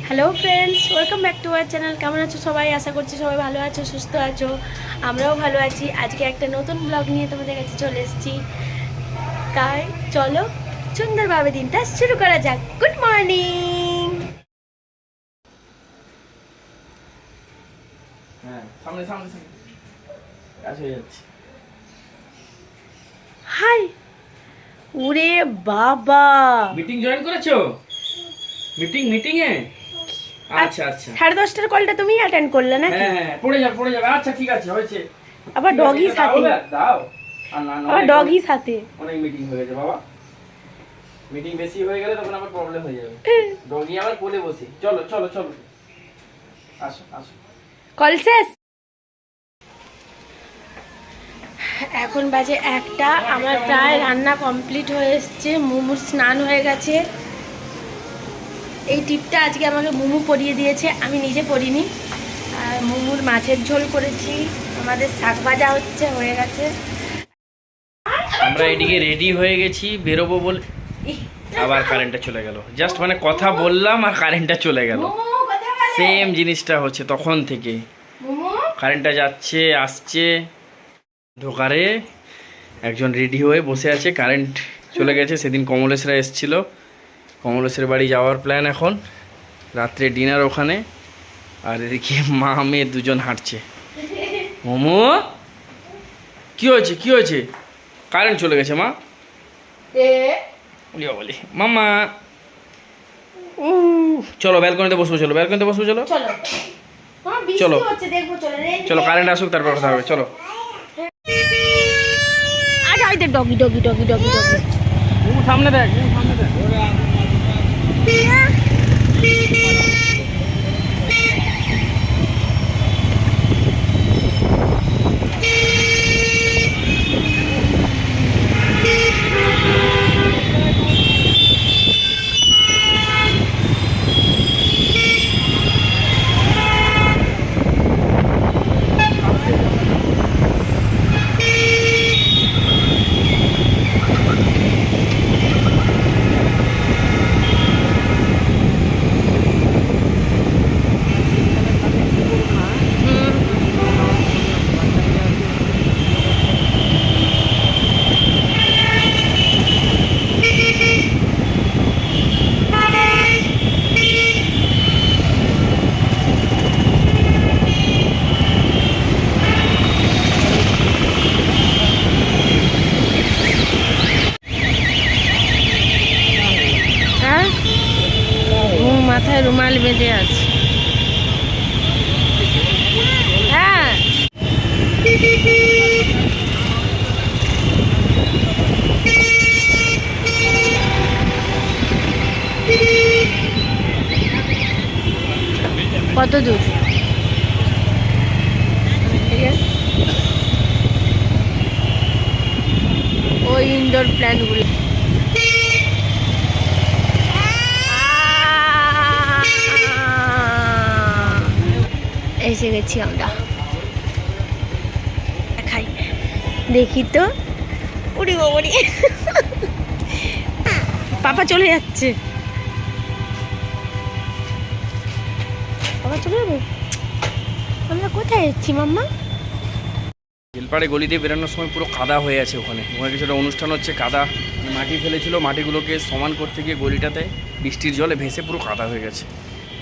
Hello friends, welcome back to our channel. কেমন আছো সবাই? আশা করছি সবাই ভালো আছো, সুস্থ আছো। আমরাও ভালো আছি। আজকে একটা নতুন ব্লগ নিয়ে তোমাদের কাছে চলে এসেছি। তাই চলো সুন্দরভাবে দিনটা শুরু করা যাক। Good morning. হাই, ওরে বাবা, মিটিং জয়েন করেছো? মিটিং এ? আচ্ছা আচ্ছা, 10:30টার কলটা তুমি অ্যাটেন্ড করলে নাকি? হ্যাঁ পড়ে যাবে। আচ্ছা ঠিক আছে, হয়েছে। আবার ডগি সাথে, দাও। আর না আবার ডগি সাথে। অনেক মিটিং হয়ে গেছে বাবা। মিটিং বেশি হয়ে গেলে তখন আবার প্রবলেম হয়ে যাবে। ডগি আবার কোলে বসে। চলো আসো। কল শেষ। এখন বাজে 1টা। আমার প্রায় রান্না কমপ্লিট হয়ে এসছে। মুমুর স্নান হয়ে গেছে। এই টিপটা আজকে আমাকে মুমু পরিয়ে দিয়েছে, আমি নিজে পরিনি। আর মুমুর মাছের ঝোল করেছি, আমাদের শাক ভাজা হয়ে গেছে। আমরা এদিকে রেডি হয়ে গেছি, বেরোবো বলে আবার কারেন্টটা চলে গেল। জাস্ট মানে কথা বললাম আর কারেন্টটা চলে গেল। সেম জিনিসটা হচ্ছে তখন থেকে। কারেন্টটা যাচ্ছে আসছে। ঢোকারে একজন রেডি হয়ে বসে আছে, কারেন্ট চলে গেছে। সেদিন কমলেশরা এসেছিল, কমলেশের বাড়ি যাওয়ার প্ল্যান এখন। রাত্রে ডিনার ওখানে। আর এদিকে মা মেয়ে দুজন হাঁটছে। মোমো কি হয়েছে? কারেন্ট চলে গেছে মা। বলি মামা চলো ব্যালকনিতে বসবো, চলো। চলো কারেন্ট আসুক, তারপর কথা হবে। চলো। ডগি সামনে দেখ। মাথায় রুমাল বেঁধে আছে। হ্যাঁ, কত দূর? ওই ইনডোর প্ল্যান্টগুলো। এসে গেছি আমরা। খাই, দেখি তো। উড়ি বাবরি, পাপা চলে যাচ্ছে। পাপা চলে যাবে। আমরা কোথায় যাচ্ছি মাম্মা? বেলপাড়ে গলি দিয়ে বেরোনোর সময় পুরো কাদা হয়ে আছে। ওখানে কিছুটা অনুষ্ঠান হচ্ছে। কাদা মাটি ফেলেছিল, মাটিগুলোকে সমান করতে গিয়ে গলিটাতে বৃষ্টির জলে ভেসে পুরো কাদা হয়ে গেছে।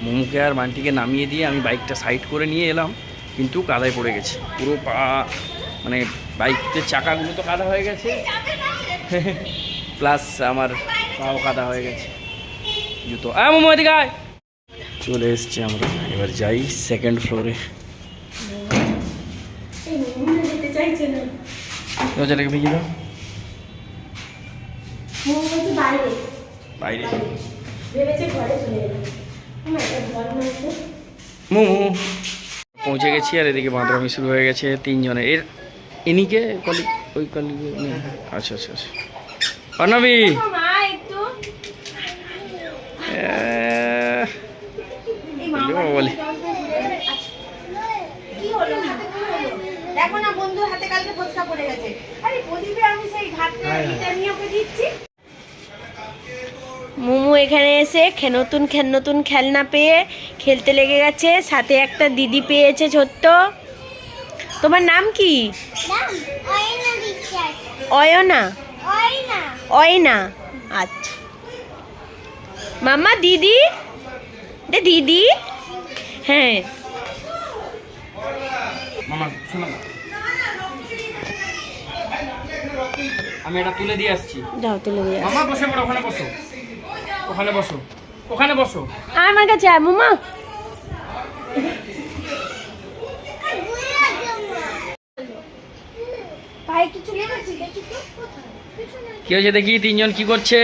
মোমুকে আর মানটিকে নামিয়ে দিয়ে আমি বাইকটা সাইড করে নিয়ে এলাম, কিন্তু কাদায় পড়ে গেছে পুরো পা। মানে বাইকের চাকাগুলো তো কাদা হয়ে গেছে, প্লাস আমার পাও কাদা হয়ে গেছে, জুতো। মোমো এদিকে আয়। চলে এসছি আমরা, এবার যাই সেকেন্ড ফ্লোরে। দরজাটাকে ভেঙে দাও। বাইরে মোমো পৌঁছে গেছি। আর এদিকে বাঁদরামি শুরু হয়ে গেছে তিনজনের। ইনিকে কলি ওই কলি। আচ্ছা অর্ণবী, বলি দেখো না বন্ধু হাতে কালকে ফোসকা পড়ে গেছে। আরে এটা নিয়ে ওকে দিচ্ছি। মোমো এখানে এসে নতুন খেলনা পেয়ে খেলতে লেগে গেছে, সাথে একটা দিদি পেয়েছে ছোট্ট। তোমার নাম কি? অয়না। অয়না, আচ্ছা। মাম্মা দিদি, দিদি, হ্যাঁ। মামা শোনো না, আমি এটা তুলে দিয়ে আসছি। যাও তুলে দিয়ে মামা বসে পড়ো, ওখানে বসো, ওখানে বসো, ওখানে বসো। আমার কাছে আয় মামা। কি হয়েছে দেখি, তিনজন কি করছে?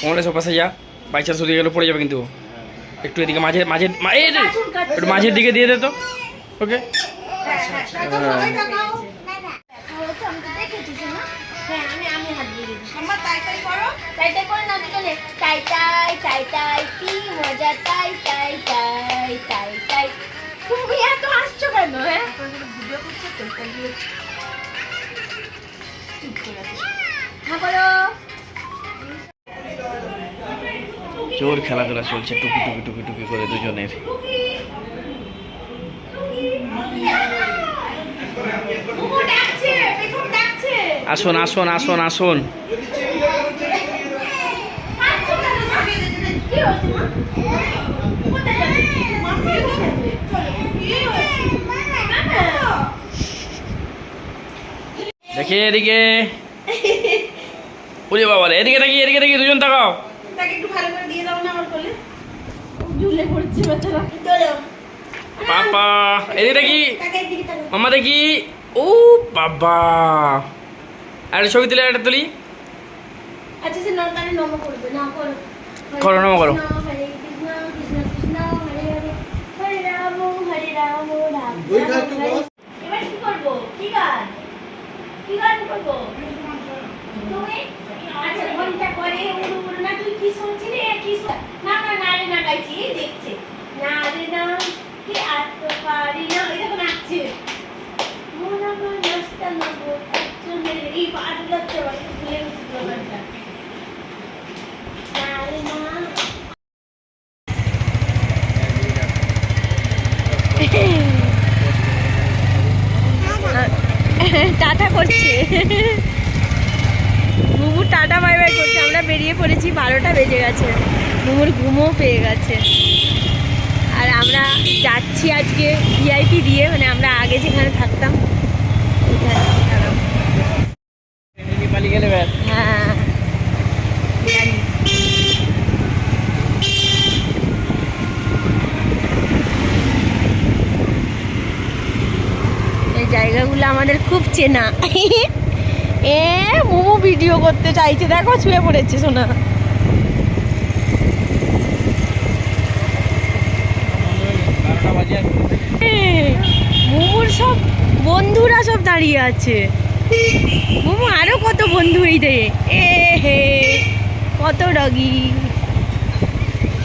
কমলে সব পাশে যা, বাইচান্স উঠে গেলে পড়ে যাবে কিন্তু। একটু এদিকে মাঝে মাঝে একটু মাঝের দিকে দিয়ে দে তো, ওকে। জোর খেলাধুলা চলছে, টুকি টুকি টুকি টুকি করে দুজনের। আসুন আসুন আসুন আসুন। দেখি এদিকে, ওরে বাবা রে, এদিকে দেখি, এদিকে দেখি, দুজন তাকাও। একটু ভালো করে দিয়ে দাও না আমার কোলে, ঝুলে পড়ছে বাচ্চারা। পাপা এদিকে দেখি, মামা দেখি। ও বাবা, আর ছবি তুলে একটা তুলি। আচ্ছা সে নরকারে নম করবে না, করো করো, নম করো। হরে কৃষ্ণ কৃষ্ণ কৃষ্ণ হরে হরে, হরে রাম হরে রাম রাম। এবার কি করব? কি গান করব তুমি? আচ্ছা ঘন্টা করে উড়ু উড়ু না, তুই কি শুনছিলি? কি না না না রে, না গাইছি, দেখছে না রে না, কি আত্ম পারি না, এটা কোন নাচছে মন আমার নাচতা না গো, চলে এই পাগল হচ্ছে বাড়ি ভুলে গেছি গানটা। না রে না টাটা করছে, বুবু টাটা বাই বাই করছে। আমরা বেরিয়ে পড়েছি, 12টা বেজে গেছে, বুবুর ঘুমও পেয়ে গেছে। আর আমরা যাচ্ছি আজকে ভিআইপি দিয়ে, মানে আমরা আগে যেখানে থাকতাম হ্যাঁ। এই জায়গাগুলো আমাদের খুব চেনা। এ মোমো ভিডিও করতে চাইছে, দেখো শুয়ে পড়েছে সোনা। মোমোর সব বন্ধুরা সব দাঁড়িয়ে আছে। মোমো আরো কত বন্ধু এই রে, এ হে কত ডগি,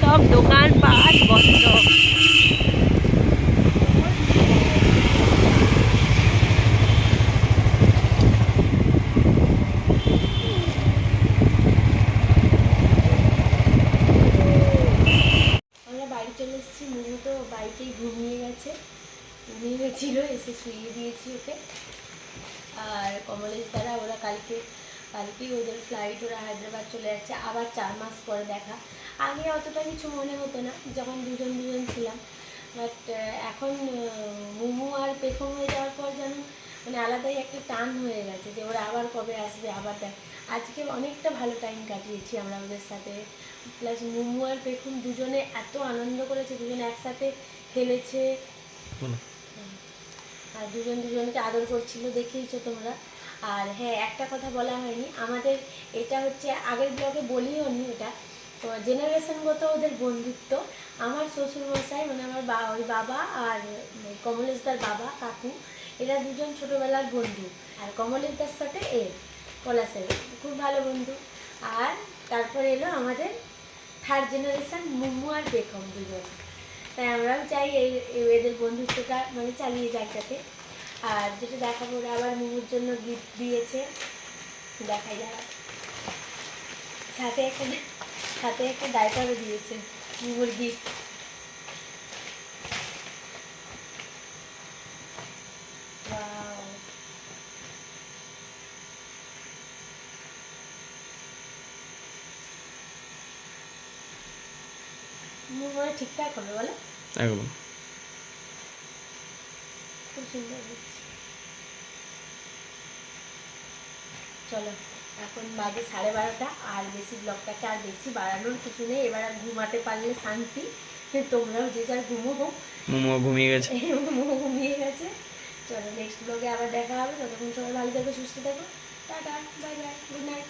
সব দোকান পাট বন্ধ। বাড়ি চলে এসেছি, মোমো তো বাড়িতেই ঘুমিয়ে গেছিলো, এসে শুইয়ে দিয়েছি ওকে। আর কমলেশ দ্বারা ওরা কালকেই ওদের ফ্লাইট, ওরা হায়দ্রাবাদ চলে যাচ্ছে আবার 4 মাস পরে দেখা। আগে অতটা কিছু মনে হতো না যখন দুজন ছিলাম, বাট এখন মোমো আর পেখম হয়ে যাওয়ার পর যেন মানে আলাদাই একটা টান হয়ে গেছে যে ওরা আবার কবে আসবে, আবার দেখ। আজকে অনেকটা ভালো টাইম কাটিয়েছি আমরা ওদের সাথে, প্লাস মোমো আর পেখম দুজনে এত আনন্দ করেছে, দুজনে একসাথে খেলেছে আর দুজনকে আদর করছিল, দেখেইছো তোমরা। আর হ্যাঁ, একটা কথা বলা হয়নি আমাদের, এটা হচ্ছে আগের ব্লগে বলিও নি, এটা তো জেনারেশনগত ওদের বন্ধুত্ব। আমার শ্বশুরমশাই মানে আমার ওই বাবা আর কমলেশদার বাবা কাকু, এরা দুজন ছোটোবেলার বন্ধু। আর কমলেশদার সাথে পলাশের খুব ভালো বন্ধু। আর তারপরে এলো আমাদের 3rd জেনারেশন মোমো আর পেখম দুজন। তাই আমরাও চাই এদের বন্ধুত্বটা মানে চালিয়ে যাক যাতে। আর যেটা দেখাবো, ওরা আবার মোমোর জন্য গিফট দিয়েছে, দেখাই যারা সাথে একটা ডাইপারও দিয়েছে মুরগি। Wow. মুখটা ঠিকঠাক হবে বলো, একদম। খুব সুন্দর হচ্ছে। চলো এখন বাজে 12:30, আর বেশি ব্লগটাকে আর বেশি বাড়ানোর কিছু নেই, এবার আর ঘুমাতে পারলে শান্তি। তোমরাও যে যার ঘুমো হোক, মোমো ঘুমিয়ে গেছে। মোমো ঘুমিয়ে গেছে। চলো নেক্সট ব্লগে আবার দেখা হবে, ততক্ষণ সবাই ভালো থাকো, সুস্থ থাকো, tata, bye bye, good night.